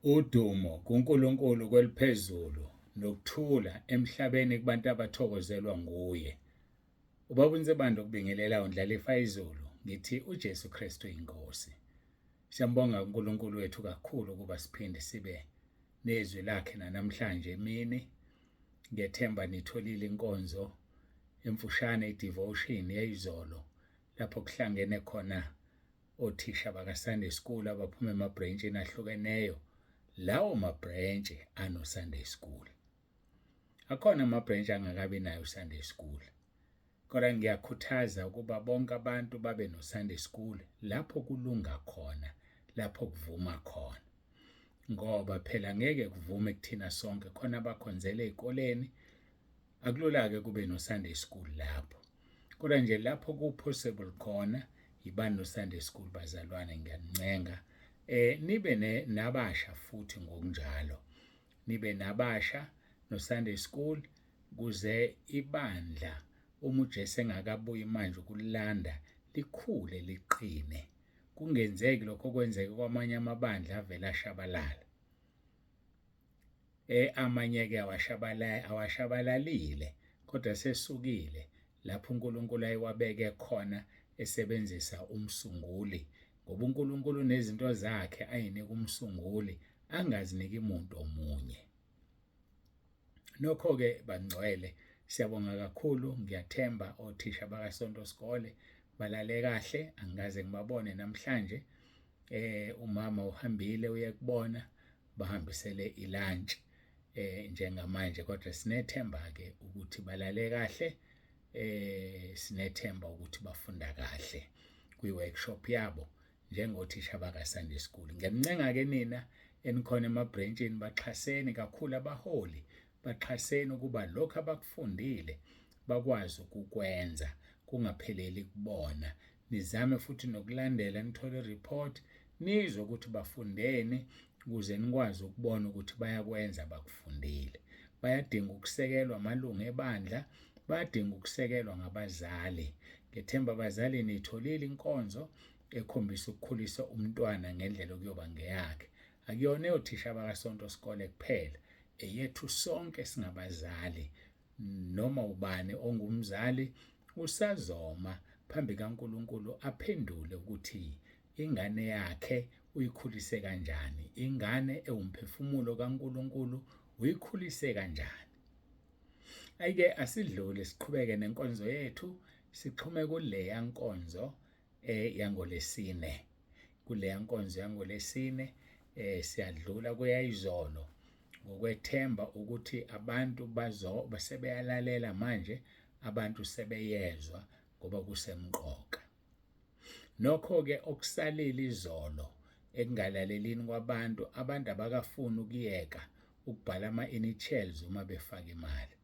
Udumo kuNkulunkulu kweliphezulu nokuthula emhlabeni kubantu abathokozelwa nguye. Ubaba uNzibande okubingelela uNdlalifa Izulu ngithi uJesu Kristu inkosi. Siyambonga uNkulunkulu wethu kakhulu kuba siphinde sibe nezwi lakhe namhlanje emini. Ngiyethemba nitholile inkonzo emfushane idevotion yayizolo lapho kuhlangene khona othisha baka-Sunday School abaphuma emabhrentshini ahlukeneyo. Lawo mabhrentshi ano Sunday School. Akhona amabhrentshi angakabi nayo Sunday School. Kodwa ngiyakhuthaza ukuba bonke abantu babe no Sunday School lapho kulunga khona, lapho kuvuma khona. Ngoba phela ngeke kuvume kuthina sonke khona abakhonzela ezikoleni. Akulula-ke kube no Sunday School lapho. Kodwa nje lapho ku-possible khona ibani no Sunday School bazalwane ngiyanincenga. Nibe nabasha futhi ngokunjalo. Nibe nabasha no Sunday School kuze ibandla uma uJesu engakabuyi manje ukulanda likhule liqine. Kungenzeki lokho kwenzeka kwamanye amabandla avela ashabalala. Amanye-ke awashabalalile kodwa sesukile lapho uNkulunkulu ayiwabeke khona esebenzisa umsunguli. Ngoba uNkulunkulu nezinto zakhe ayinika umsunguli angaziniki umuntu omunye. Nokho-ke bangcwele siyabonga kakhulu. Ngiyathemba othisha bakaSonto Sikole balale kahle, angikaze ngibabone namhlanje. Umama uhambile uye kubona bahambisele ilunch njengamanje, kodwa sinethemba-ke ukuthi balale kahle. Sinethemba ukuthi bafunda kahle kwi-workshop yabo njengothisha baka-Sunday School. Ngiyanincenga-ke nina enikhona emabhrentshini baxhaseni kakhulu abaholi, baxhaseni ukuba lokho abakufundile bakwazi ukukwenza kungapheleli kubona. Nizame futhi nokulandela nithole i-report nizwe ukuthi bafundeni ukuze nikwazi ukubona ukuthi bayakwenza bakufundile. Bayadinga ukusekelwa amalungu ebandla, bayadinga ukusekelwa ngabazali. Ngethemba abazali nitholile inkonzo ekhombisa ukukhulisa umntwana ngendlela okuyoba ngeyakhe. Akuyona eyothisha bakaSonto Sikole kuphela, eyethu sonke singabazali. Noma ubani ongumzali usazoma phambi kaNkulunkulu aphendule ukuthi ingane yakhe uyikhulise kanjani, ingane ewumphefumulo kaNkulunkulu uyikhulise kanjani. Ayike asidlule siqhubeke nenkonzo yethu, sixhume kuleya nkonzo yangoLesine. Kuleya nkonzo yangoLesine siyadlula kweyayizolo ngokwethemba ukuthi abantu basebeyalalela manje, abantu sebeyezwa ngoba kusemqoka. Nokho-ke okusalile izolo ekungalalelini kwabantu, abantu abakafuni ukuyeka ukubhala ama-initials uma befaka imali.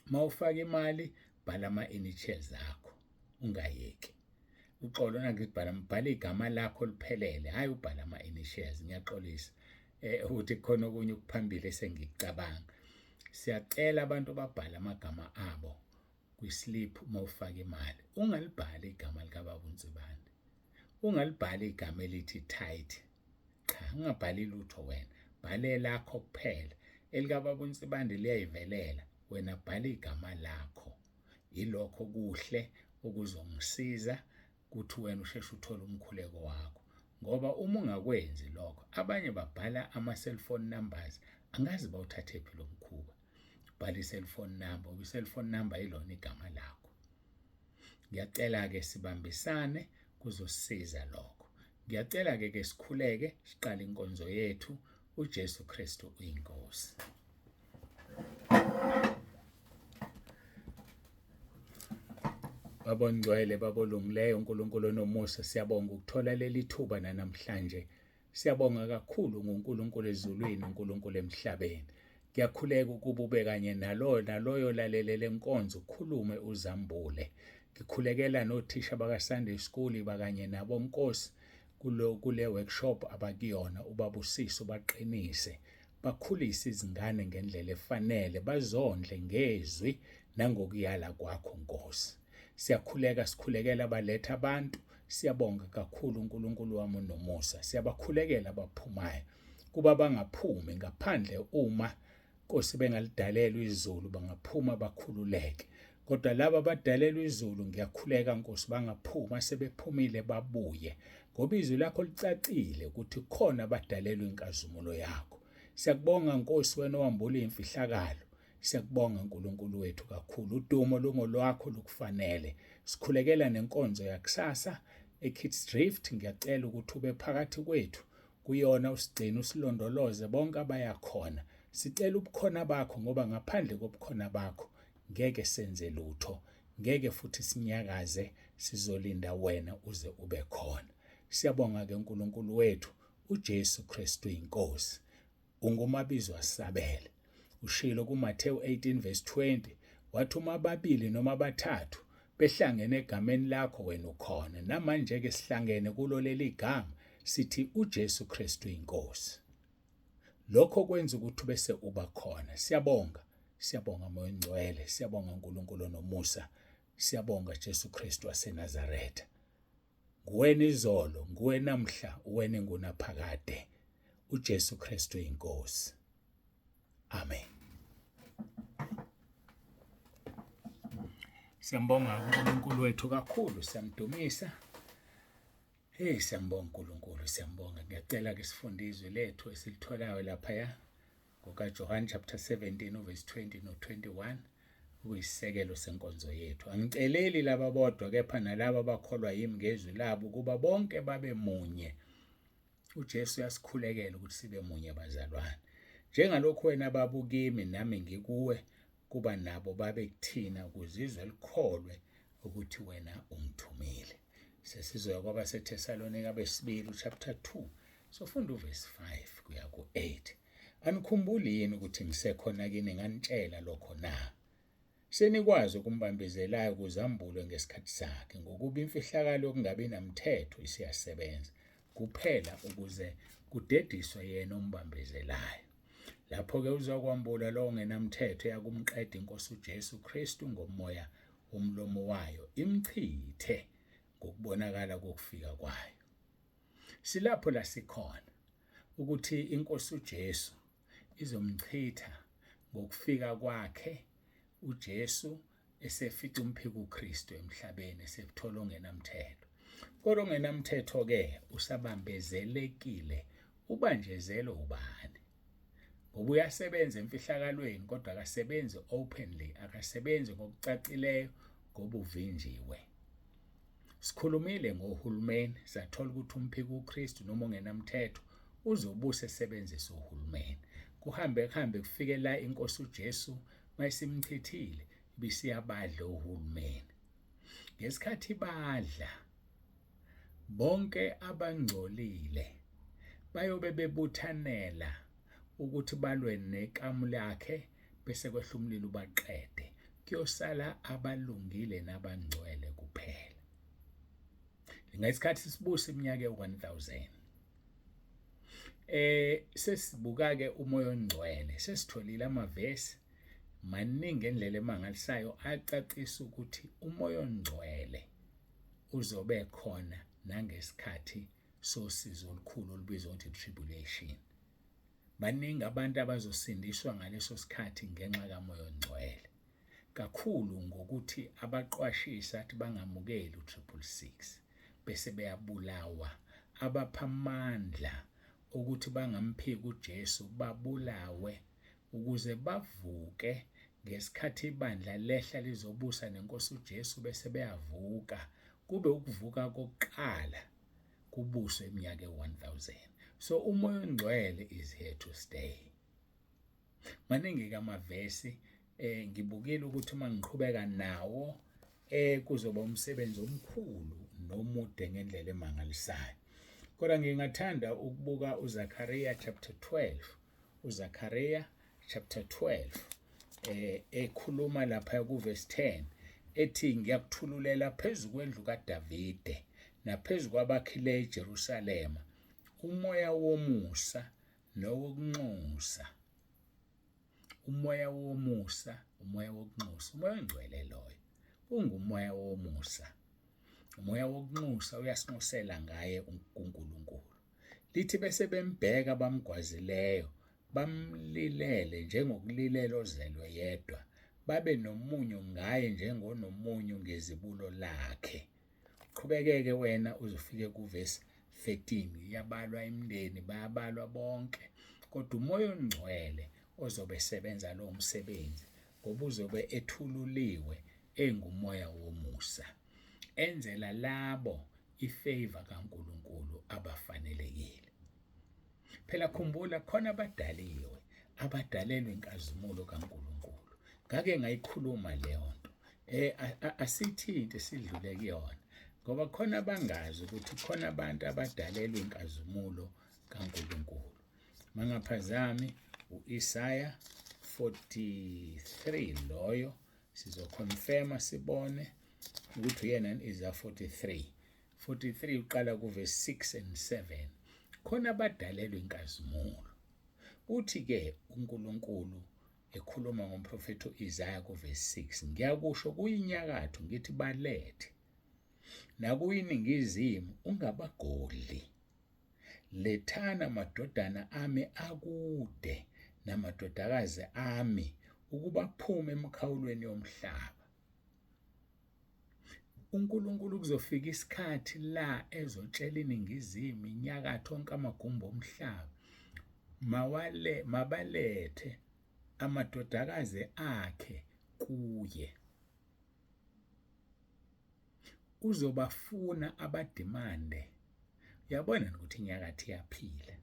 Uma ufaka imali bhala ama-initials akho, ungayeki. Uxolo bhala igama lakho liphelele, hhayi ubhala ama-initials. Ngiyaxolisa ukuthi khona okunye ukuphambili esengikucabanga. Siyacela abantu babhale amagama abo kwislip uma ufaka imali. Ungalibhali igama likaBaba uNzibande, ungalibhali igama elithi tithe. Cha, ungabhali lutho wena, bhale lakho kuphela. ElikaBaba uNzibande liyayivelela, wena bhala igama lakho. Ilokho kuhle okuzongisiza ukuthi wena usheshe uthole umkhuleko wakho. Ngoba uma ungakwenzi lokho, abanye babhala ama-cellphone numbers, angazi bawuthathe phi lo mkhuba. Bhala i-cellphone number, i-cellphone number yilona igama lakho. Ngiyacela-ke sibambisane kuzosisiza lokho. Ngiyacela-ke sikhuleke siqale inkonzo yethu. uJesu Kristu uyinkosi. Babongcwele babolungileyo, uNkulunkulu onomusa, siyabonga ukuthola leli thuba namhlanje. Siyabonga kakhulu ngoNkulunkulu ezulwini, uNkulunkulu emhlabeni. Ngiyakhuleka ukuba ube kanye naloyo lalelele enkonzo, ukhulume uzambule. Ngikhulekela nothisha baka-Sunday School bakanye nabo Nkosi kule workshop abakuyona, ubabusise ubaqinise, bakhulise izingane ngendlela efanele, bazondle ngezwi nangokuyala kwakho Nkosi. Sikhulekela abaletha abantu. Siyabonga kakhulu uNkulunkulu wami onomusa. Siyabakhulekela abaphumayo kuba bangaphumi ngaphandle uma Nkosi bengalidalelwa izulu bangaphuma bakhululeke. Kodwa laba abadalelwa izulu ngiyakhuleka Nkosi bangaphuma sebephumile babuye ngoba izwi lakho licacile ukuthi khona abadalelwa inkazimulo yakho. Siyakubonga Nkosi wena owambula imfihlakalo. Siyakubonga Nkulunkulu wethu kakhulu. Udumo lungolwakho lukufanele. Sikhulekela nenkonzo yakusasa eKidsdrift. Ngiyacela ukuthi ube phakathi kwethu kuyona usigcine usilondoloze bonke abayakhona. Sicela ubukhona bakho ngoba ngaphandle kobukhona bakho ngeke senze lutho. Ngeke futhi sinyakaze sizolinda wena uze ube khona. Siyabonga ke Nkulunkulu wethu uJesu Kristu inkosi. Ungumabizo asabele. Ushilo kuMathewu 18:20 wathi uma babili noma bathathu behlangene egameni lakho wena ukhona. Namanje ke sihlangene kulo leli gama sithi uJesu Kristu inkosi. Lokho kwenza ukuthi bese uba khona. Siyabonga. Siyabonga Moya Ngcwele. Siyabonga uNkulunkulu nomusa. Siyabonga Jesu Kristu waseNazaretha. Nguwena izolo, nguwe namhla, uwena ngunaphakade. uJesu Kristu inkosi. Amen. Siyambonga uNkulunkulu wethu kakhulu, siyamdumisa. Siyambonga uNkulunkulu, siyambonga. Ngiyacela ke sifunde izwi lethu esilitholayo lapha ngokaJohn chapter 17 verse 20 no 21 kuyisekelo senkonzo yethu. Angiceleli laba bodwa kepha nalabo abakholwa yimi ngezwi labo kuba bonke babe munye. uJesu uyasikhulekela ukuthi sibe munye bazalwane. Njengalokhu wena babukimi nami ngikuwe kuba nabo babe kuthina kuzizwe elikholwe ukuthi wena ungithumile. Sesizoya kwabaseThesalonika besibili chapter 2 sofunda uverse 5 kuya ku8. Anikhumbuli yini ukuthi ngisekhona kini nganitshela lokho na? Senikwazi ukumbambezelayo ukuzambulwe ngesikhathi sakhe ngokuba imfihlakalo yokungabi namthetho isiyasebenza kuphela ukuze kudediswe yena ombambezelayo. Lapho ke uzokwambula lo ongenamthetho yakumqeda inkosi uJesu Kristu ngomoya womlomo wayo imchithe ngokubonakala kokufika kwayo. Silapho la sikhona ukuthi inkosi uJesu izomchitha ngokufika kwakhe uJesu esefica umphiko uKristu emhlabeni esebuthola ongenamthetho. Kodwa ongenamthetho ke usabambezelekile ubanjezelo ubani? Ngoba uyasebenza emfihlakalweni kodwa akasebenzi openly, akasebenzi ngokucacileyo ngoba uvinjiwe. Sikhulumile ngohulumeni sathola ukuthi umphiko uKristu noma ongenamthetho uzobusa esebenzisa uhulumeni. Kuhambe kufike la inkosi uJesu mayisimchithile bisiyabadla uhulumeni. Ngesikhathi badla bonke abangcolile bayobe bebuthanela ukuthi balwe nekamu lakhe bese kwehla umlilo baqede. Kuyosala abalungile nabangcwele kuphela. Ngesikhathi sibusa iminyaka e1000 sesibuka ke umoya ongcwele sesitholile amavesi maningi endlela emangalisayo acacisa ukuthi umoya ongcwele uzobe khona nangesikhathi sosizo olukhulu olubizwa ukuthi tribulation. Baningi abantu abazosindiswa ngaleso sikhathi ngenxa kamoya ongcwele. Kakhulu ngokuthi abaqwashisa athi bangamukeli u666 bese beyabulawa. Abaphamandla ukuthi bangamphiki uJesu babulawe ukuze bavuke ngesikhathi ibandla lehla lizobusa nenkosi uJesu bese beyavuka. Kube ukuvuka kokuqala kubuswe iminyaka e1000. So umoya ongcwele is here to stay. Maningi kamavesi ngibukile ukuthi mangiqhubeka nawo kuzoba umsebenzi omkhulu nomude ngendlela emangalisayo. Kodwa ngingathanda ukubuka uZakhariya chapter 12. uZakhariya chapter 12 ekhuluma lapha kuverse 10 ethi ngiyakuthululela phezulu kwendlu kaDavide naphezu kwabakhileyo eJerusalema umoya womusa nowokunxusa. Umoya womusa, umoya wokunxusa, umoya ongcwele loyo ungumoya womusa. Umoya wokunxusa uyasinxusela ngaye uNkulunkulu. lithi bese bembheka bamgwazileyo bamlilele njengokulilela ozelwe yedwa babe nomunyu ngaye njengonomunyu ngezibulo lakhe. Qhubekeke wena uzofike kuvesi 13 yabalwa imindeni bayabalwa bonke kodwa umoya ongcwele ozobe sebenza lo msebenzi ngoba uzobe ethululiwe engumoya womusa enzela labo ifavor kaNkulunkulu abafanelekile. Phela khumbula khona abadaliwe abadalelwe inkazimulo kaNkulunkulu. Ngake ngayikhuluma leyo nto. Asithinte sidlule kuyona ngoba khona bangazi ukuthi khona abantu abadalelwe inkazimulo kaNkulunkulu. Mangaphazami uIsaya 43 loyo sizoconfirma sibone ukuthi uyena Isaiah 43 uqala kuvesi 6 and 7. Khona abadalelwe inkazimulo. Uthi-ke uNkulunkulu ekhuluma ngomprofethi uIsaiah kuvesi 6, ngiyakusho kuyinyakatho ngithi balethe, nakuyiningizimu ungabagodli. Lethana madodana ami akude namadodakazi ami ukuba phume emikhawulweni yomhlaba. uNkulunkulu kuzofika isikhathi la ezotshela iningizimu, inyakatho, onke amagumbi omhlaba mabalethe amadodakazi akhe kuye. Uzobafuna abadimande. Uyabona ukuthi inyakatho iyaphila,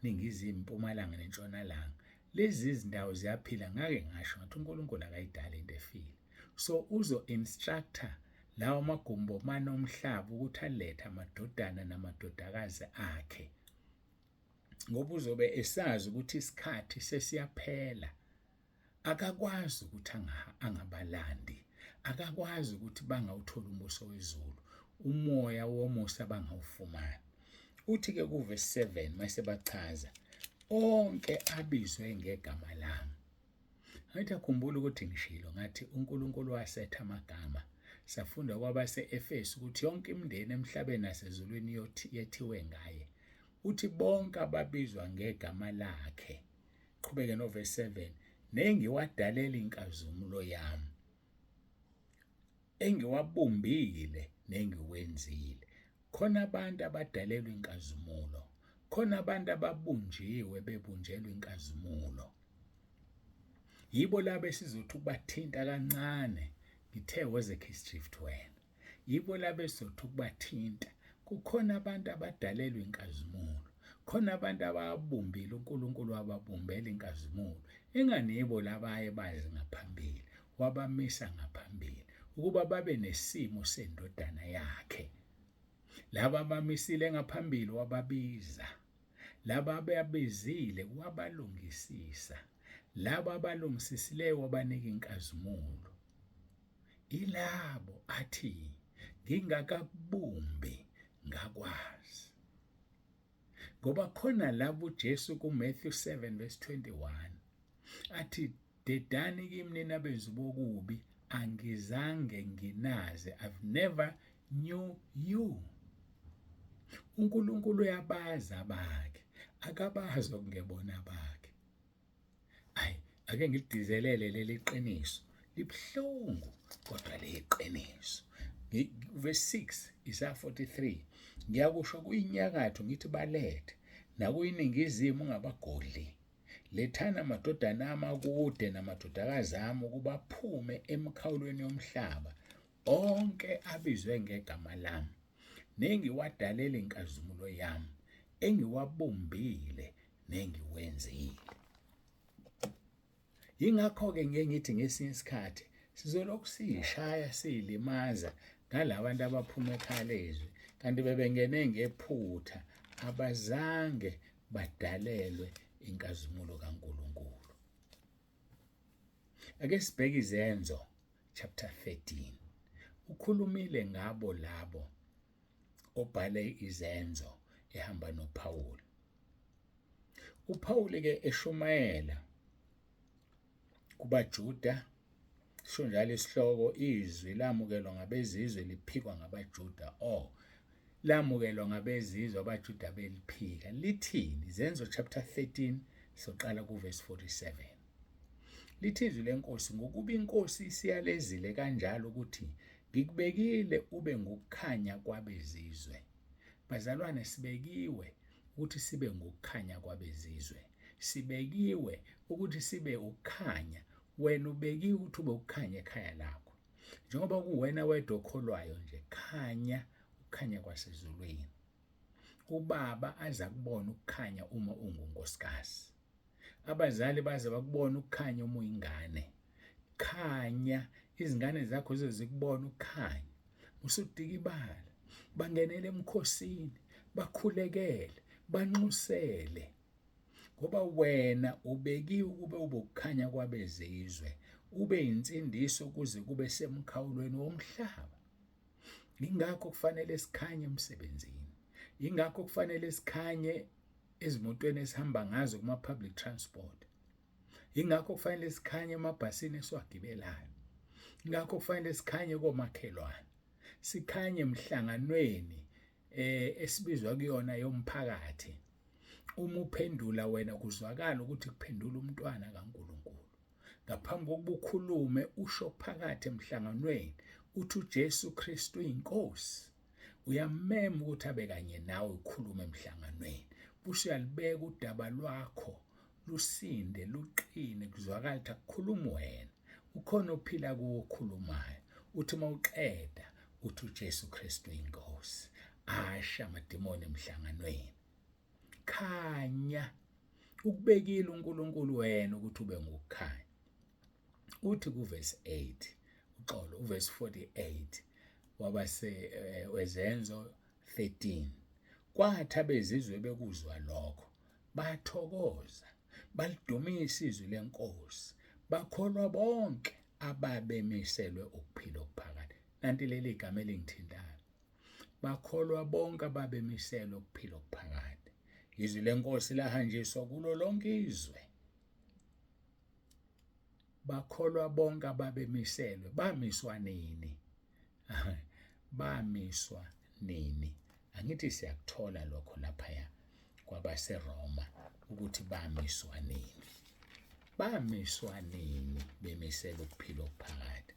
ningizimu, impumalanga nentshonalanga, lezi zindawo ziyaphila. Ngake ngasho ngathi uNkulunkulu akayidala into efile. So uzo-instructor lawo magumbi omane omhlaba ukuthi alethe amadodana namadodakazi akhe ngoba uzobe esazi ukuthi isikhathi sesiyaphela. Akakwazi ukuthi angabalandi, akakwazi ukuthi bangawuthola umbuso wezulu, umoya womusa bangawufumani. Uthi-ke kuvesi 7 mase bachaza onke abizwe ngegama lami. Ngathi akhumbula ukuthi ngishilo ngathi uNkulunkulu wasetha amagama. Safunda kwabase-Efesu ukuthi yonke imindeni emhlabeni nasezulwini yethiwe ngaye. Uthi bonke ababizwa ngegama lakhe. Qhubeke novesi 7, nengiwadalela inkazimulo yami, engiwabumbile nengiwenzile. Khona abantu abadalelwe inkazimulo, khona abantu ababunjiwe bebunjelwe inkazimulo. Yibo labo esizothi ukubathinta kancane ngithe wezekhe drift wena. Yibo labo esizothi ukubathinta. Kukhona abantu abadalelwe inkazimulo, khona abantu ababumbile uNkulunkulu wababumbela inkazimulo. Enganibo labaye bazi ngaphambili, wabamisa ngaphambili ukuba babe nesimo sendodana yakhe. Laba abamisile ngaphambili wababiza, laba ababizile wabalungisisa, laba abalungisisileyo wabanika inkazimulo. Ilabo athi ngingakabumbi ngakwazi. Ngoba khona labo uJesu kuMatthew 7:21 athi dedani kimi nina benzi bokubi, angizange nginaze, I've never knew you. uNkulunkulu uyabazi abakhe, akabazi okungebona bakhe. Ake ngilidizelele leli qiniso, libhlungu kodwa liyiqiniso. Verse 6 Isaiah 43, ngiyakusho kuyinyakatho ngithi balethe, nakuyiningizimu ungabagodli. Lethana amadodana ami akude namadodakazi ami ukuba aphume emikhawulweni yomhlaba, onke abizwe ngegama lami, nengiwadalela inkazimulo yami, engiwabumbile nengiwenzile. Yingakho-ke ngeke ngithi ngesinye isikhathi sizolokhu siyishaya siyilimaza ngalabantu abaphuma ekhaya lezwi kanti bebengene ngephutha, abazange badalelwe inkazimulo kaNkulunkulu. Ake sibheke izenzo chapter 13. Ukhulumile ngabo labo obhale izenzo ehamba noPawulu. uPawulu-ke eshumayela kubaJuda, sho njalo isihloko, izwi lamukelwa ngabezizwe liphikwa ngabaJuda. lamukelwa ngabezizwe abaJuda beliphika. Lithini? Izenzo chapter 13 soqala kuverse 47. Lithi izwi lenkosi, ngokuba inkosi isiyalezile kanjalo ukuthi ngikubekile ube ngukukhanya kwabezizwe. Bazalwane, sibekiwe ukuthi sibe ngukukhanya kwabezizwe. Sibekiwe ukuthi sibe ukukhanya. Wena ubekiwe ukuthi ube ukukhanya ekhaya lakho. Njengoba kuwena wedwa okholwayo nje, khanya ukukhanya kwasezulwini. Ubaba aza kubona ukukhanya uma ungunkosikazi. Abazali baze bakubona ukukhanya uma uyingane. Khanya, izingane zakho zikubona ukukhanya. Usudika ibala, bangenele emkhosini, bakhulekele, banxusele. Ngoba wena ubekiwe ukube ube ukukhanya kwabezizwe, ube insindiso kuze kube semkhawulweni womhlaba. Ingakho kufanele sikhanye emsebenzini. Ingakho kufanele sikhanye ezimotweni esihamba ngazo kuma public transport. Ingakho kufanele sikhanye emabhasini esiwagibelayo. Ingakho kufanele sikhanye komakhelwane. Sikhanye emhlanganweni esibizwa kuyona yomphakathi. Uma uphendula wena kuzwakala ukuthi kuphendula umntwana kaNkulunkulu. Ngaphambi kokuba ukhulume usho phakathi emhlanganweni uthi uJesu Kristu uyinkosi. Uyamema ukuthi abe kanye nawe ukhulume emhlanganweni. Usuyalibeka udaba lwakho lusinde, luqine, kuzwakala ukuthi akukhulumi wena. Ukhona ophila kuwo okhulumayo. Uthi mawuqeda uthi uJesu Kristu uyinkosi. Asha amadimoni emhlanganweni. Khanya, ukubekile uNkulunkulu wena ukuthi ube ngukukhanya. Uthi kuverse 8, uxolo, uverse 48 wabase wezenzo 13. Kwathi abezizwe bekuzwa lokho, bathokoza, balidumisa izwi lenkosi, bakholwa bonke ababemiselwe ukuphila okuphakade. Nanti leli igama elingithintayo. Bakholwa bonke ababemiselwe ukuphila okuphakade. Izwi lenkosi lahanjiswa kulo lonke izwe. Bakholwa bonke ababemiselwe. Bamiswa nini? Bamiswa nini? Angithi siyakuthola lokho laphaya kwabaseRoma ukuthi bamiswa nini. Bamiswa nini bemisela ukuphila okuphakade?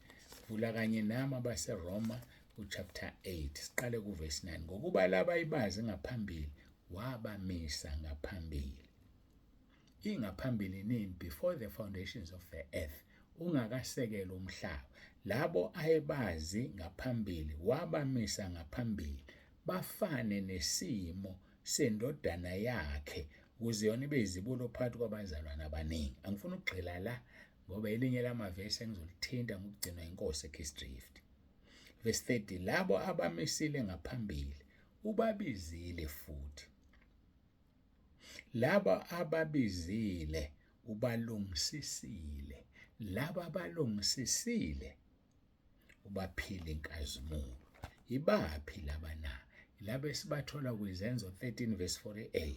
Vula kanye nami abaseRoma uchapter 8 siqale kuverse 9. Ngokuba laba ibazi ngaphambili wabamisa ngaphambili. Ingaphambili nini? Before the foundations of the earth, ungakasekela umhlaba. Labo ayebazi ngaphambili wabamisa ngaphambili bafane nesimo sendodana yakhe ukuze yona ibe izibulo phakathi kwabazalwana abaningi. Angifuni ukugxila la ngoba elinye lamavesi engizolithinta ngokugcinwa inkosi eKeysdrift. Verse 30, labo abamisile ngaphambili ubabizile futhi. Laba ababizile ubalungisisile. Laba abalungisisile ubaphila inkazimulo. Ibaphi laba na? Laba esibathola kwizenzo 13 verse 48.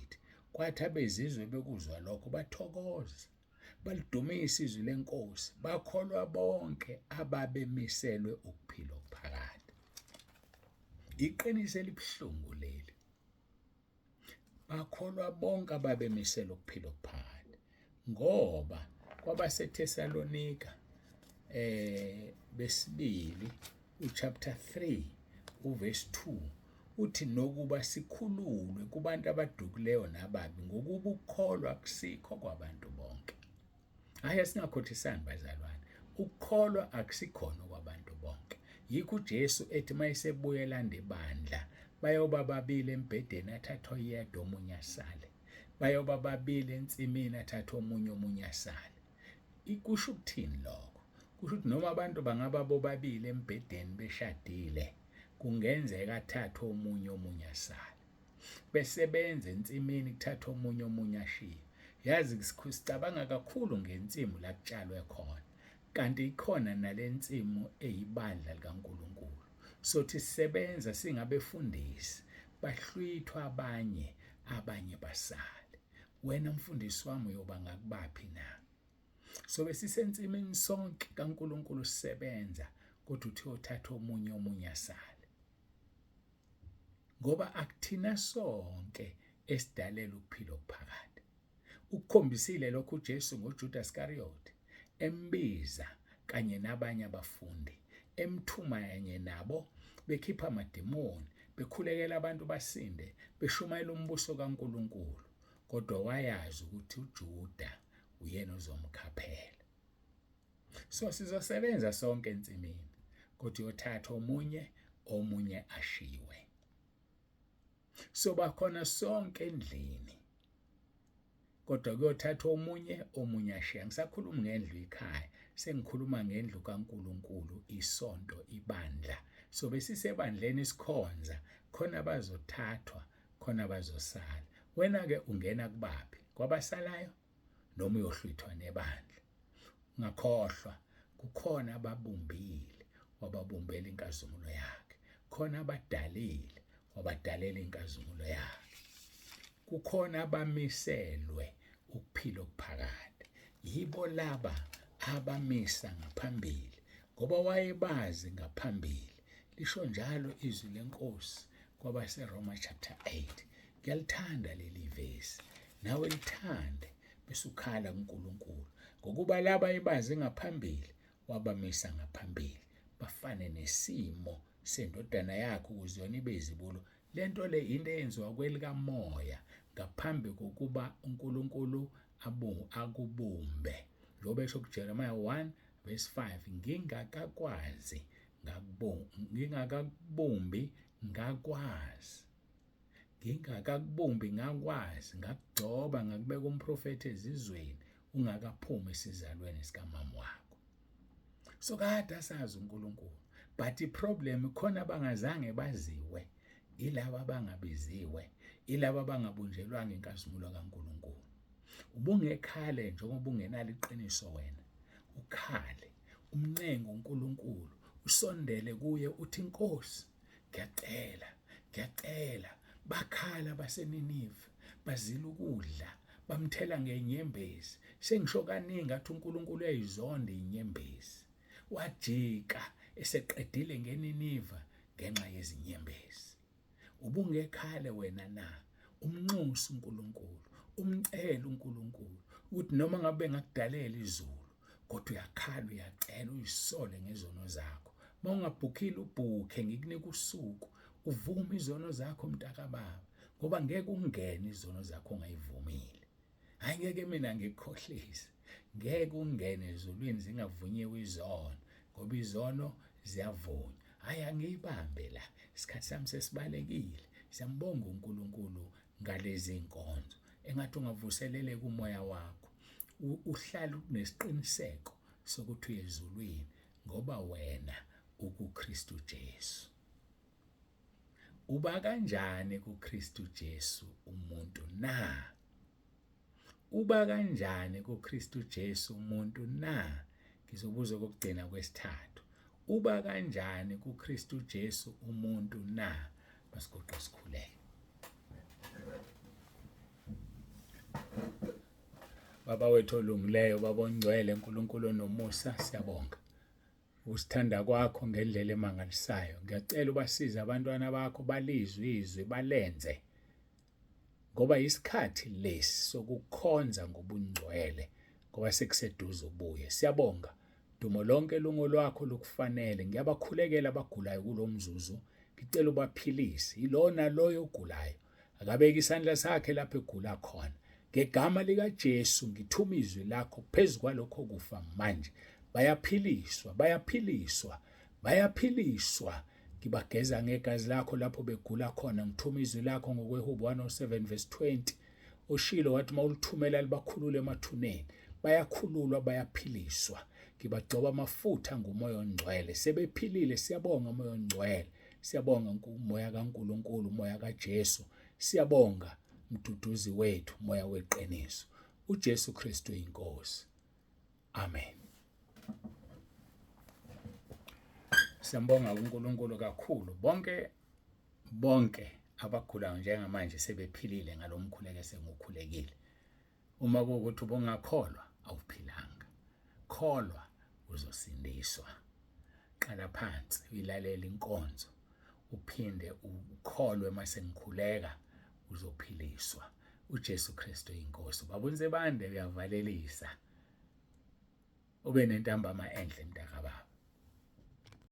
Kwathi abezizwe bekuzwa lokho bathokoza, balidumisa izwi lenkosi, bakholwa bonke ababemiselwe ukuphila okuphakade. Iqiniso elibuhlungu leli. Bakholwa bonke ababemiselwe ukuphila okuphakade. Ngoba kwabaseThesalonika besibili uchapter 3 uverse 2 uthi nokuba sikhululwe kubantu abadukileyo nababi ngokuba ukukholwa akusikho kwabantu bonke. Hayi singakhothisani bazalwane. Ukukholwa akusikhona kwabantu bonke. Yikho uJesu ethi mayesebuya elanda ibandla bayoba babili embhedeni athatha oyedwa omunye asale. Bayoba babili ensimini athatha omunye asale. Ikusho ukuthini lokho? Kusho ukuthi noma abantu bangaba bobabili embhedeni beshadile kungenzeka athathe omunye asale. Besebenza ensimini kuthatha omunye ashiye. Yazi sicabanga kakhulu ngensimu la kutshalwe khona. Kanti ikhona nalensimu eyibandla likaNkulunkulu. Sothi sisebenza singabefundisi, bahlwithwa abanye basale. Wena mfundisi wami uyoba ngakubaphi na? So besisensimini sonke kaNkulunkulu sisebenza kodwa uthi uthatha omunye asale. ngoba akuthina sonke esidalela ukuphila okuphakade. Ukukhombisile lokhu uJesu ngoJudas Iscariot, embiza kanye nabanye abafundi, emthuma kanye nabo, bekhipha amademoni, bekhulekela abantu basinde, beshumayela umbuso kaNkulunkulu. Kodwa wayazi ukuthi uJuda uyena ozomkhaphela. So sizosebenza sonke ensimini, kodwa uyothatha omunye ashiwe. So bakhona sonke endlini, kodwa kuyothatha omunye ashiya. Ngisakhuluma ngendlu ekhaya, sengikhuluma ngendlu kaNkulunkulu, isonto, ibandla. So besisebandleni sikhonza, khona bazothathwa, khona bazosala. Wena-ke ungena kubaphi? Kwabasalayo noma uyohlwithwa nebandla? Ungakhohlwa, kukhona ababumbile, wababumbela inkazimulo yakhe. Khona abadalile, wabadalela inkazimulo yakhe. Kukhona abamiselwe ukuphila okuphakade. Yibo laba abamisa ngaphambili, ngoba wayebazi ngaphambili. Lisho njalo izwi lenkosi kwabaseRoma chapter 8. Ngiyalithanda leli vesi, nawe lithande bese ukhala kuNkulunkulu, ngokuba laba ebazi ngaphambili wabamisa ngaphambili, bafane nesimo sendodana yakhe ukuze yona ibe izibulo. Lento le into eyenziwa kwelikamoya ngaphambi kokuba uNkulunkulu akubumbe. Njengoba esho kuJeremiah 1:5, ngingakakubumbi ngakwazi, ngakugcoba, ngakubeka umprofeti ezizweni, ungakaphumi esizalweni sikamama wakho. So kade asazi uNkulunkulu, but iproblem khona abangazange baziwe, ilaba abangabiziwe, ilaba abangabunjelwanga inkazimulo kaNkulunkulu. Ubungekhale njengoba ungenalo iqiniso wena, ukhale, umncenga uNkulunkulu, usondele kuye uthi, Nkosi, ngiyacela. Bakhala baseNinive, bazila ukudla, bamthela ngenyembezi. Sengisho kaningi athi uNkulunkulu uyayizonda inyembezi. Wajika eseqedile ngeNiniva ngenxa yezinyembezi. Ubungekhale wena na, umnxusa uNkulunkulu, umcela uNkulunkulu ukuthi noma ngabe ngakudalela izulu, kodwa uyakhala, uyacela, uyisole ngezono zakho. Mawungabhukhile ubhukhe, ngikunika usuku, uvume izono zakho mntakababa, ngoba ngeke ungene izono zakho ongayivumile. Hayi, ngeke mina ngikukhohlise, ngeke ungene ezulwini zingavunyiwe izono, ngoba izono ziyavunywa. Hayi, angiyibambe la, isikhathi sami sesibalekile. Siyambonga uNkulunkulu ngalezi inkonzo, engathi ungavuseleleka umoya wakho, uhlale unesiqiniseko sokuthi uyezulwini, ngoba wena ukuKristu Jesu. Uba kanjani kuKristu Jesu umuntu na? Uba kanjani kuKristu Jesu umuntu na? Ngizobuza kokugcina kwesithathu. Uba kanjani kuKristu Jesu umuntu na? Masigoqe sikhuleke. Baba wethu olungileyo, Baba ongcwele, uNkulunkulu onomusa, siyabonga usithanda kwakho ngendlela emangalisayo. Ngiyacela ubasize abantwana bakho balizwe izwi, balenze, ngoba isikhathi lesi sokukhonza ngobungcwele, ngoba sekuseduze ubuye. Siyabonga, dumo lonke lungo lwakho lukufanele. Ngiyabakhulekela abagulayo kulo mzuzu, ngicela ubaphilise. Yilona loyo ogulayo akabeke isandla sakhe lapho egula khona. Ngegama likaJesu ngithuma izwi lakho phezu kwalokho kufa manje. Bayaphiliswa. Ngibageza ngegazi lakho lapho begula khona. Ngithuma izwi lakho ngokweHubo 107:20. Ushilo wathi mawulithumela libakhulule emathuneni. Bayakhululwa, bayaphiliswa. Ngibagcoba amafutha ngumoya ongcwele. Sebephilile, siyabonga moya ongcwele. Siyabonga umoya kaNkulunkulu, umoya kaJesu. Siyabonga mduduzi wethu, moya weqiniso. uJesu Kristu inkosi. Amen. Siyambonga uNkulunkulu kakhulu. Bonke abagulayo njengamanje sebephilile ngalomkhuleko sengukhulekile. Uma kuwukuthi ubungakholwa awuphilanga. Kholwa uzosindiswa. Qala phansi uyilalela inkonzo. uphinde ukholwe mase ngikhuleka uzophiliswa. uJesu Kristu inkosi. Baba uNzebande uyavalelisa. Ube nentambama enhle mntakababa.